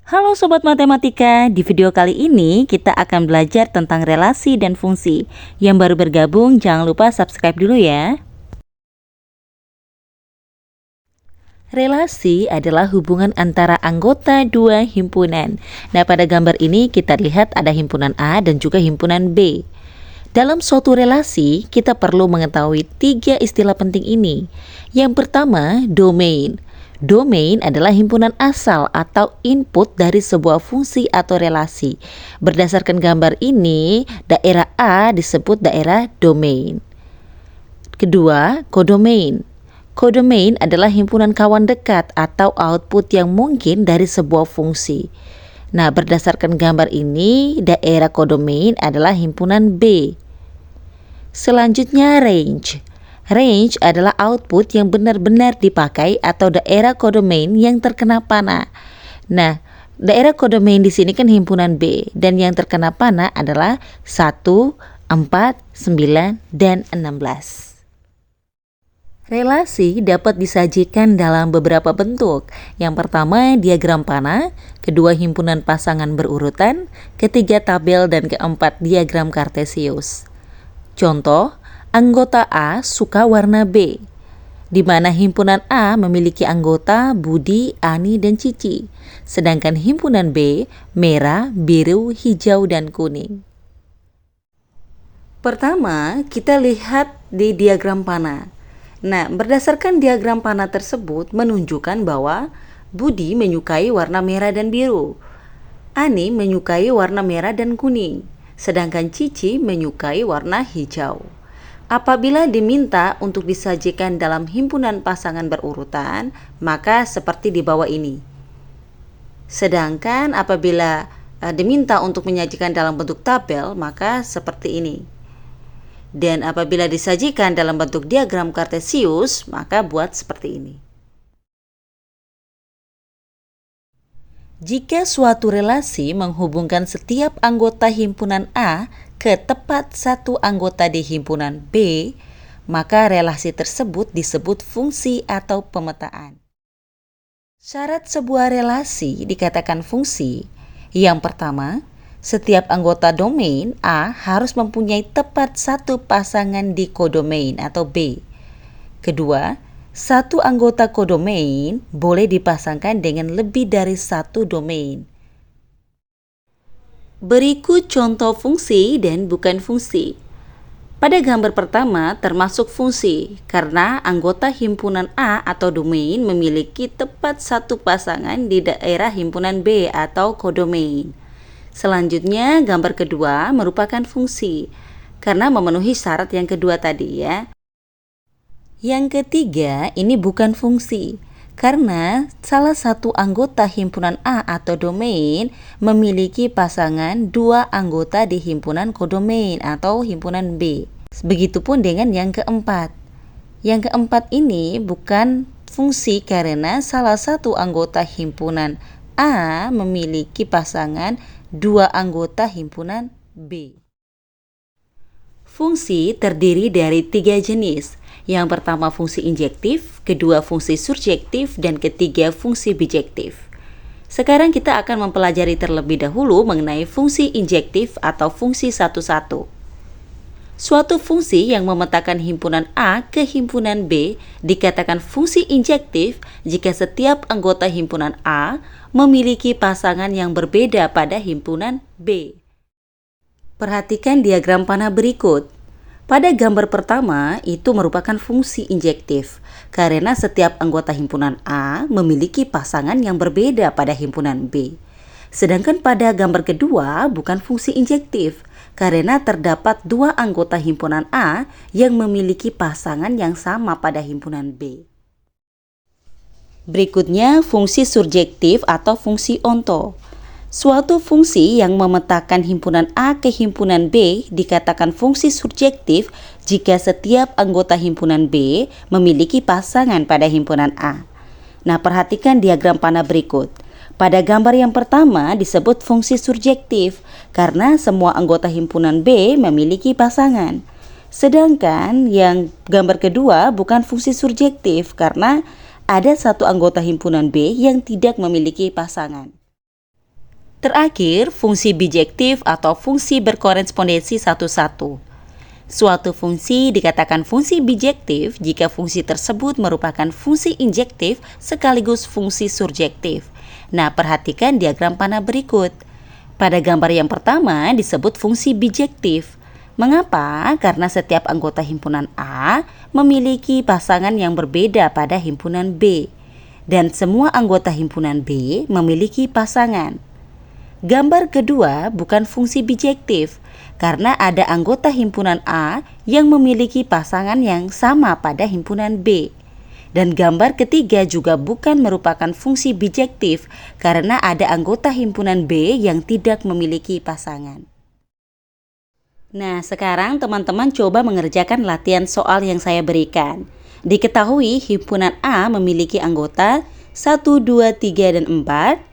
Halo Sobat Matematika, di video kali ini kita akan belajar tentang relasi dan fungsi. Yang baru bergabung jangan lupa subscribe dulu ya. Relasi adalah hubungan antara anggota dua himpunan. Nah, pada gambar ini kita lihat ada himpunan A dan juga himpunan B. Dalam suatu relasi, kita perlu mengetahui 3 istilah penting ini. Yang pertama, domain. Domain adalah himpunan asal atau input dari sebuah fungsi atau relasi. Berdasarkan gambar ini, daerah A disebut daerah domain. Kedua, kodomain. Kodomain adalah himpunan kawan dekat atau output yang mungkin dari sebuah fungsi. Nah, berdasarkan gambar ini, daerah kodomain adalah himpunan B. Selanjutnya, range. Range adalah output yang benar-benar dipakai atau daerah kodomain yang terkena panah. Nah, daerah kodomain di sini kan himpunan B dan yang terkena panah adalah 1, 4, 9, dan 16. Relasi dapat disajikan dalam beberapa bentuk. Yang pertama, diagram panah, kedua himpunan pasangan berurutan, ketiga tabel, dan keempat diagram kartesius. Contoh, anggota A suka warna B, di mana himpunan A memiliki anggota Budi, Ani, dan Cici, sedangkan himpunan B merah, biru, hijau, dan kuning. Pertama, kita lihat di diagram panah. Nah, berdasarkan diagram panah tersebut menunjukkan bahwa Budi menyukai warna merah dan biru, Ani menyukai warna merah dan kuning, sedangkan Cici menyukai warna hijau. Apabila diminta untuk disajikan dalam himpunan pasangan berurutan, maka seperti di bawah ini. Sedangkan apabila diminta untuk menyajikan dalam bentuk tabel, maka seperti ini. Dan apabila disajikan dalam bentuk diagram kartesius, maka buat seperti ini. Jika suatu relasi menghubungkan setiap anggota himpunan A ke tepat satu anggota di himpunan B, maka relasi tersebut disebut fungsi atau pemetaan. Syarat sebuah relasi dikatakan fungsi. Yang pertama, setiap anggota domain A harus mempunyai tepat satu pasangan di kodomain atau B. Kedua, satu anggota kodomain boleh dipasangkan dengan lebih dari satu domain. Berikut contoh fungsi dan bukan fungsi. Pada gambar pertama termasuk fungsi karena anggota himpunan A atau domain memiliki tepat satu pasangan di daerah himpunan B atau kodomain. Selanjutnya gambar kedua merupakan fungsi karena memenuhi syarat yang kedua tadi ya. Yang ketiga ini bukan fungsi karena salah satu anggota himpunan A atau domain memiliki pasangan dua anggota di himpunan kodomain atau himpunan B. Begitupun dengan yang keempat. Yang keempat ini bukan fungsi karena salah satu anggota himpunan A memiliki pasangan dua anggota himpunan B. Fungsi terdiri dari 3 jenis. Yang pertama fungsi injektif, kedua fungsi surjektif, dan ketiga fungsi bijektif. Sekarang kita akan mempelajari terlebih dahulu mengenai fungsi injektif atau fungsi satu-satu. Suatu fungsi yang memetakan himpunan A ke himpunan B dikatakan fungsi injektif jika setiap anggota himpunan A memiliki pasangan yang berbeda pada himpunan B. Perhatikan diagram panah berikut. Pada gambar pertama itu merupakan fungsi injektif karena setiap anggota himpunan A memiliki pasangan yang berbeda pada himpunan B. Sedangkan pada gambar kedua bukan fungsi injektif karena terdapat dua anggota himpunan A yang memiliki pasangan yang sama pada himpunan B. Berikutnya fungsi surjektif atau fungsi onto. Suatu fungsi yang memetakan himpunan A ke himpunan B dikatakan fungsi surjektif jika setiap anggota himpunan B memiliki pasangan pada himpunan A. Nah, perhatikan diagram panah berikut. Pada gambar yang pertama disebut fungsi surjektif karena semua anggota himpunan B memiliki pasangan. Sedangkan yang gambar kedua bukan fungsi surjektif karena ada satu anggota himpunan B yang tidak memiliki pasangan. Terakhir, fungsi bijektif atau fungsi berkorespondensi satu-satu. Suatu fungsi dikatakan fungsi bijektif jika fungsi tersebut merupakan fungsi injektif sekaligus fungsi surjektif. Nah, perhatikan diagram panah berikut. Pada gambar yang pertama disebut fungsi bijektif. Mengapa? Karena setiap anggota himpunan A memiliki pasangan yang berbeda pada himpunan B. Dan semua anggota himpunan B memiliki pasangan. Gambar kedua bukan fungsi bijektif karena ada anggota himpunan A yang memiliki pasangan yang sama pada himpunan B. Dan gambar ketiga juga bukan merupakan fungsi bijektif karena ada anggota himpunan B yang tidak memiliki pasangan. Nah, sekarang teman-teman coba mengerjakan latihan soal yang saya berikan. Diketahui himpunan A memiliki anggota 1, 2, 3, dan 4.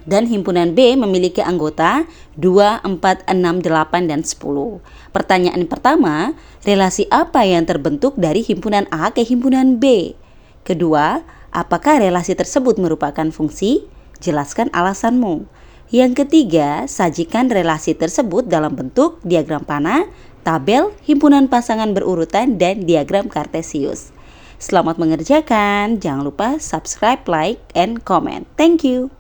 Dan himpunan B memiliki anggota 2, 4, 6, 8, dan 10. Pertanyaan pertama, relasi apa yang terbentuk dari himpunan A ke himpunan B? Kedua, apakah relasi tersebut merupakan fungsi? Jelaskan alasanmu. Yang ketiga, sajikan relasi tersebut dalam bentuk diagram panah, tabel, himpunan pasangan berurutan, dan diagram kartesius. Selamat mengerjakan, jangan lupa subscribe, like, and comment. Thank you.